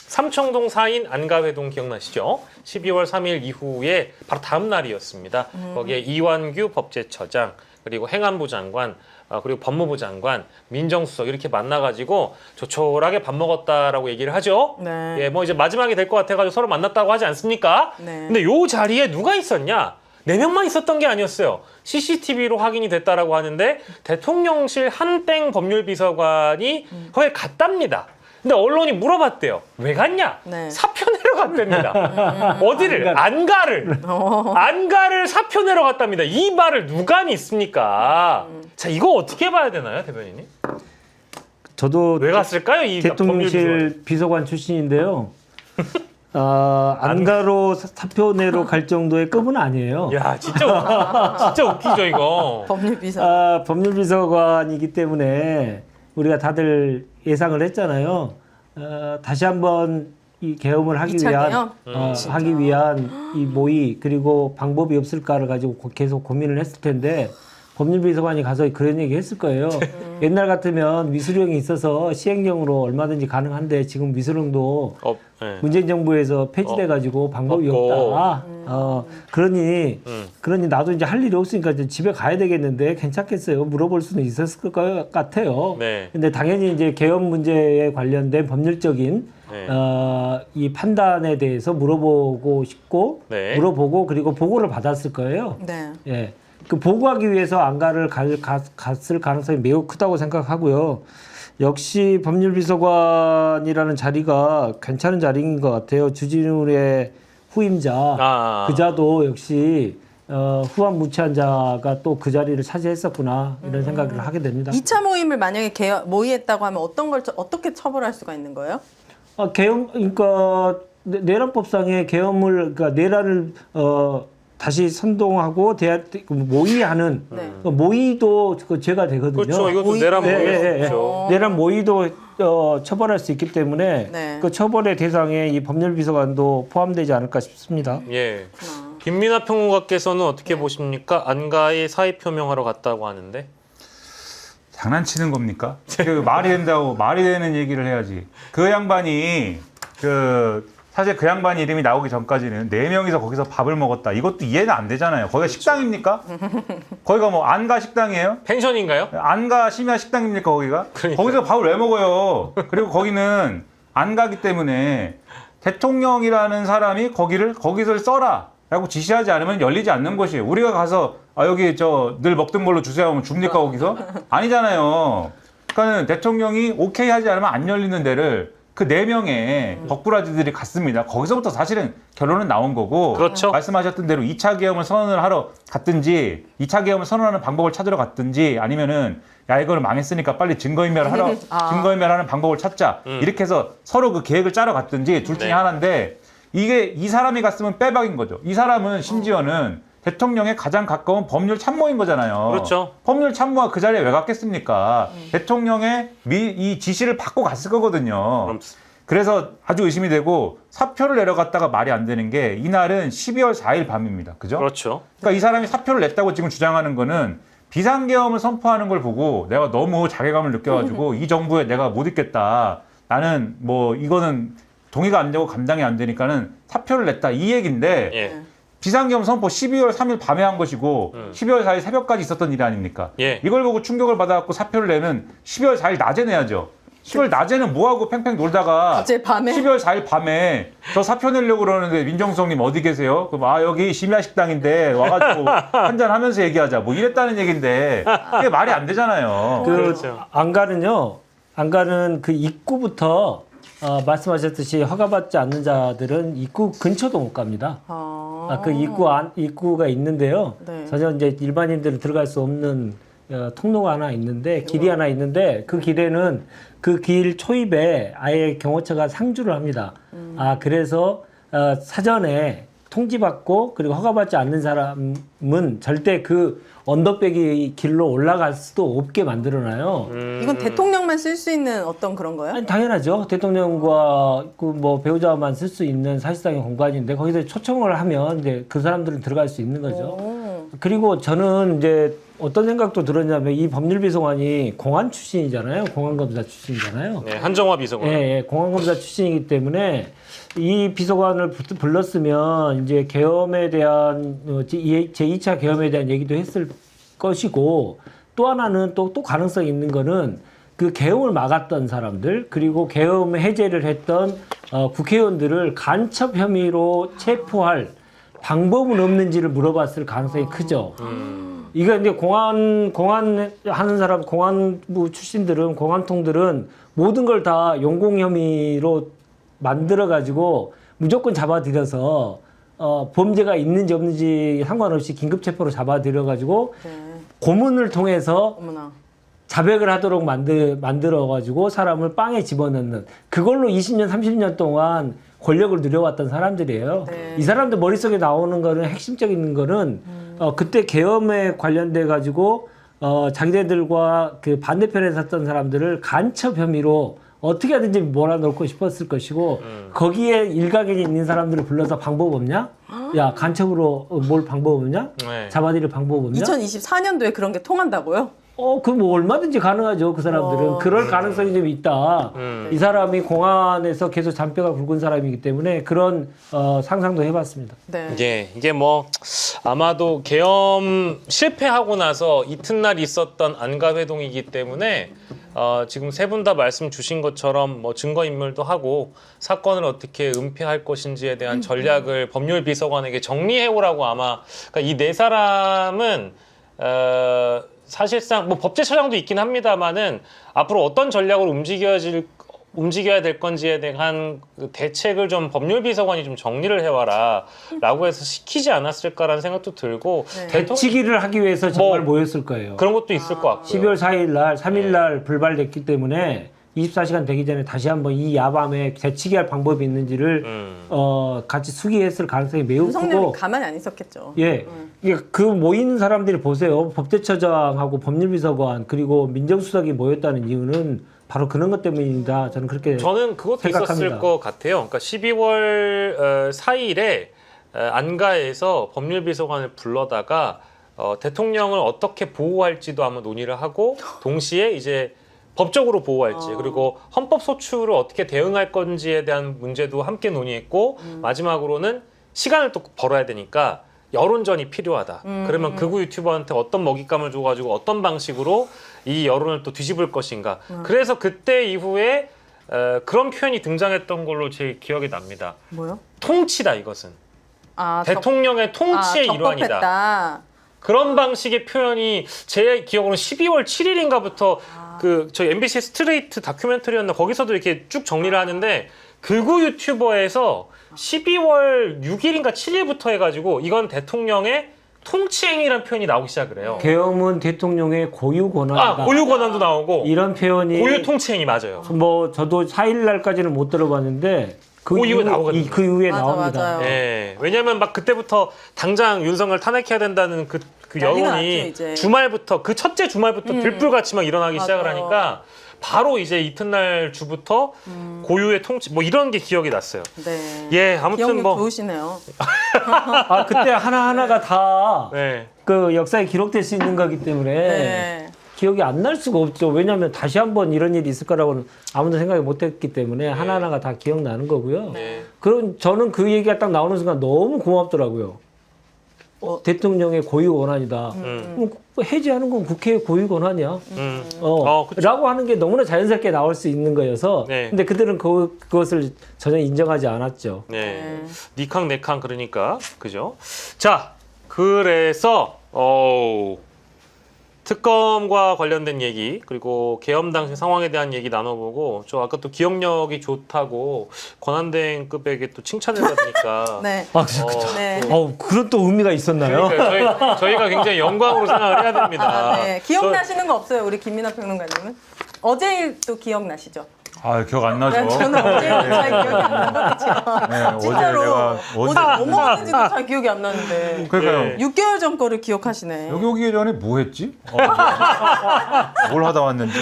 삼청동 4인 안가회동 기억나시죠? 12월 3일 이후에 바로 다음 날이었습니다. 거기에 이완규 법제처장, 그리고 행안부 장관, 그리고 법무부 장관, 민정수석 이렇게 만나가지고 조촐하게 밥 먹었다라고 얘기를 하죠. 네. 예, 뭐 이제 마지막이 될 것 같아가지고 서로 만났다고 하지 않습니까? 네. 근데 요 자리에 누가 있었냐? 4명만 있었던 게 아니었어요. CCTV로 확인이 됐다라고 하는데 대통령실 한땡 법률비서관이 거기 갔답니다. 근데 언론이 물어봤대요. 왜 갔냐? 네. 사표 내러 갔답니다. 어디를? 안가를 사표 내러 갔답니다. 이 말을 누가 믿습니까? 자, 이거 어떻게 봐야 되나요, 대변인님? 저도 왜 갔을까요, 이 대통령실 비서관 출신인데요. 안가로 사표 내러 갈 정도의 급은 아니에요. 야, 진짜 웃기죠, 이거. 법률비서. 법률비서관이기 때문에 우리가 다들 예상을 했잖아요. 다시 한번 이 계엄을 하기 2차 위한 계엄? 하기 위한 이 모의 그리고 방법이 없을까를 가지고 계속 고민을 했을 텐데 법률비서관이 가서 그런 얘기 했을 거예요. 옛날 같으면 위수령이 있어서 시행령으로 얼마든지 가능한데 지금 위수령도 네. 문재인 정부에서 폐지돼 가지고 방법이 없고. 없다. 그러니 나도 이제 할 일이 없으니까 이제 집에 가야 되겠는데 괜찮겠어요? 물어볼 수는 있었을 것 같아요. 네. 근데 당연히 이제 계엄 문제에 관련된 법률적인 네. 이 판단에 대해서 물어보고 싶고 네. 물어보고 그리고 보고를 받았을 거예요. 네. 예. 그 보고하기 위해서 안가를 갔을 가능성이 매우 크다고 생각하고요. 역시 법률비서관이라는 자리가 괜찮은 자리인 것 같아요. 주진우의 후임자 그자도 역시 후한 무치한 자가 또 그 자리를 차지했었구나 이런 생각을 하게 됩니다. 2차 모임을 만약에 모의했다고 하면 어떻게 처벌할 수가 있는 거예요? 계엄 그러니까 내란법상의 계엄을 그러니까 내란을 다시 선동하고 모의하는 네. 모의도 그 죄가 되거든요. 그렇죠. 이것도 모의? 내란 예, 모의. 예, 예. 그렇죠. 내란 모의도 처벌할 수 있기 때문에 네. 그 처벌의 대상에 이 법률비서관도 포함되지 않을까 싶습니다. 예. 김민하 평론가께서는 어떻게 보십니까? 안가에 사의 표명하러 갔다고 하는데. 장난치는 겁니까? 그 말이 된다고 말이 되는 얘기를 해야지. 그 양반이 사실 그 양반 이름이 나오기 전까지는 4명이서 거기서 밥을 먹었다. 이것도 이해는 안 되잖아요. 거기가 식당입니까? 거기가 뭐 안가 식당이에요? 펜션인가요? 안가 심야 식당입니까 거기가? 그러니까요. 거기서 밥을 왜 먹어요? 그리고 거기는 안가기 때문에 대통령이라는 사람이 거기서 써라 라고 지시하지 않으면 열리지 않는 곳이에요. 우리가 가서 여기 늘 먹던 걸로 주세요 하면 줍니까 거기서? 아니잖아요. 그러니까는 대통령이 오케이 하지 않으면 안 열리는 데를 그 4명의 덕부라지들이 갔습니다. 거기서부터 사실은 결론은 나온 거고 그렇죠. 말씀하셨던 대로 2차 계엄을 선언을 하러 갔든지 2차 계엄을 선언하는 방법을 찾으러 갔든지 아니면은 야 이거는 망했으니까 빨리 증거인멸하는 방법을 찾자 이렇게 해서 서로 그 계획을 짜러 갔든지 둘 중에 네. 하나인데 이게 이 사람이 갔으면 빼박인 거죠. 이 사람은 심지어는 대통령의 가장 가까운 법률 참모인 거잖아요. 그렇죠. 법률 참모가 그 자리에 왜 갔겠습니까? 대통령의 이 지시를 받고 갔을 거거든요. 그럼 그래서 아주 의심이 되고 사표를 내려갔다가 말이 안 되는 게 이날은 12월 4일 밤입니다. 그죠? 그렇죠. 그러니까 이 사람이 사표를 냈다고 지금 주장하는 거는 비상계엄을 선포하는 걸 보고 내가 너무 자괴감을 느껴가지고 이 정부에 내가 못 있겠다. 나는 뭐 이거는 동의가 안 되고 감당이 안 되니까는 사표를 냈다. 이 얘기인데 예. 비상계엄 선포 12월 3일 밤에 한 것이고 12월 4일 새벽까지 있었던 일이 아닙니까? 예. 이걸 보고 충격을 받아갖고 사표를 내면 12월 4일 낮에 내야죠. 10월 낮에는 뭐하고 팽팽 놀다가 갑자기 밤에? 12월 4일 밤에 저 사표 내려고 그러는데 민정수석님 어디 계세요? 그럼 여기 심야식당인데 와가지고 한잔 하면서 얘기하자 뭐 이랬다는 얘기인데 그게 말이 안 되잖아요. 그렇죠. 안가는 그 입구부터 말씀하셨듯이 허가받지 않는 자들은 입구 근처도 못 갑니다. 그 입구가 있는데요. 네. 전혀 이제 일반인들은 들어갈 수 없는 통로가 하나 있는데 길이 하나 있는데 그 길에는 그 길 초입에 아예 경호처가 상주를 합니다. 그래서 사전에 통지받고 그리고 허가받지 않는 사람은 절대 그 언덕배기 길로 올라갈 수도 없게 만들어놔요. 이건 대통령만 쓸 수 있는 어떤 그런 거예요? 아니, 당연하죠. 대통령과 그 뭐 배우자만 쓸 수 있는 사실상의 공간인데 거기서 초청을 하면 이제 그 사람들은 들어갈 수 있는 거죠. 그리고 저는 이제 어떤 생각도 들었냐면 이 법률비서관이 공안 출신이잖아요. 공안검사 출신이잖아요. 네, 한정화 비서관. 예, 예, 공안검사 출신이기 때문에 이 비서관을 불렀으면 이제 계엄에 대한 제2차 계엄에 대한 얘기도 했을 것이고 또 하나는 또 가능성이 있는 거는 그 계엄을 막았던 사람들 그리고 계엄 해제를 했던 국회의원들을 간첩 혐의로 체포할 방법은 없는지를 물어봤을 가능성이 크죠. 이거 이제 공안 하는 사람, 공안부 출신들은, 공안통들은 모든 걸 다 용공 혐의로 만들어가지고 무조건 잡아들여서, 범죄가 있는지 없는지 상관없이 긴급체포로 잡아들여가지고 네. 고문을 통해서 어머나. 자백을 하도록 만들어가지고 사람을 빵에 집어넣는 그걸로 20년, 30년 동안 권력을 누려왔던 사람들이에요. 네. 이 사람들 머릿속에 나오는 거는 핵심적인 거는 그때 계엄에 관련돼 가지고 자기네들과 그 반대편에 섰던 사람들을 간첩 혐의로 어떻게 하든지 몰아넣고 싶었을 것이고 거기에 일각에 있는 사람들을 불러서 방법 없냐? 야 간첩으로 뭘 방법 없냐? 네. 잡아들일 방법 없냐? 2024년도에 그런 게 통한다고요? 그 뭐 얼마든지 가능하죠. 그 사람들은 그럴 가능성이 좀 있다. 이 사람이 공안에서 계속 잔뼈가 굵은 사람이기 때문에 그런 상상도 해봤습니다. 네. 이게 뭐 아마도 계엄 실패하고 나서 이튿날 있었던 안가회동이기 때문에 지금 세 분 다 말씀 주신 것처럼 뭐 증거인멸도 하고 사건을 어떻게 은폐할 것인지에 대한 전략을 법률비서관에게 정리해오라고 아마 그러니까 이 네 사람은 사실상 뭐 법제처장도 있긴 합니다만은 앞으로 어떤 전략으로 움직여야 될 건지에 대한 그 대책을 좀 법률비서관이 좀 정리를 해와라라고 해서 시키지 않았을까라는 생각도 들고 네. 대치기를 하기 위해서 정말 모였을 거예요. 그런 것도 있을 것 같고요. 12월 4일 날, 3일 날 불발됐기 때문에 24시간 되기 전에 다시 한번 이 야밤에 대치기할 방법이 있는지를 같이 수기했을 가능성이 매우 윤석열이 크고 가만히 안 있었겠죠. 예, 이게 그 모인 사람들이 보세요. 법제처장하고 법률비서관 그리고 민정수석이 모였다는 이유는 바로 그런 것 때문이다. 저는 그렇게 저는 그것도 생각합니다. 있었을 것 같아요. 그러니까 12월 4일에 안가에서 법률비서관을 불러다가 대통령을 어떻게 보호할지도 한번 논의를 하고 동시에 이제 법적으로 보호할지 그리고 헌법 소추를 어떻게 대응할 건지에 대한 문제도 함께 논의했고 마지막으로는 시간을 또 벌어야 되니까 여론전이 필요하다. 그러면 극우 유튜버한테 어떤 먹잇감을 줘가지고 어떤 방식으로 이 여론을 또 뒤집을 것인가. 그래서 그때 이후에 그런 표현이 등장했던 걸로 제 기억이 납니다. 뭐요? 통치다 이것은. 아, 대통령의 통치의 일환이다. 적법했다. 그런 방식의 표현이 제 기억으로는 12월 7일인가부터 저희 MBC 스트레이트 다큐멘터리였나 거기서도 이렇게 쭉 정리를 하는데 극우 유튜버에서 12월 6일인가 7일부터 해가지고 이건 대통령의 통치행위라는 표현이 나오기 시작을 해요. 계엄은 대통령의 고유 권한이다. 고유 권한도 나오고 이런 표현이 고유 통치행위 맞아요. 뭐 저도 4일 날까지는 못 들어봤는데 그 이후에 나오거든요. 그 이후에 맞아, 나옵니다. 맞아요. 예, 왜냐하면 막 그때부터 당장 윤석열 탄핵해야 된다는 그 난리가 여론이 났죠, 이제. 주말부터 그 첫째 주말부터 들불같이 막 일어나기 맞아요. 시작을 하니까 바로 이제 이튿날 주부터 고유의 통치 뭐 이런 게 기억이 났어요. 네. 예, 아무튼 기억력 뭐 좋으시네요. 그때 하나하나가 다 네. 그 역사에 기록될 수 있는 거기 때문에 네. 기억이 안 날 수가 없죠. 왜냐하면 다시 한번 이런 일이 있을 거라고는 아무도 생각이 못했기 때문에 하나하나가 다 기억나는 거고요. 네. 그럼 저는 그 얘기가 딱 나오는 순간 너무 고맙더라고요. 대통령의 고유 권한이다. 해제하는 건 국회의 고유 권한이야. 그쵸. 라고 하는 게 너무나 자연스럽게 나올 수 있는 거여서. 네. 근데 그들은 그것을 전혀 인정하지 않았죠. 네. 니캉 네캉 그러니까 그죠? 자, 그래서 특검과 관련된 얘기 그리고 계엄 당시 상황에 대한 얘기 나눠보고 저 아까 또 기억력이 좋다고 권한대행급에게 또 칭찬을 받으니까 네. 네. 그런 또 의미가 있었나요? 그러니까 저희가 굉장히 영광으로 생각을 해야 됩니다. 네. 기억나시는 거 없어요? 우리 김민하 평론가님은? 어제 일도 기억나시죠? 기억 안 나죠. 저는 어제 일 잘 기억이 안 나거든요. 네, 어제 진짜로 내가 어제 뭐 먹었는지도 잘 기억이 안 나는데 그러니까요. 6개월 전 거를 기억하시네. 여기 오기 전에 뭐 했지? 뭘 하다 왔는지.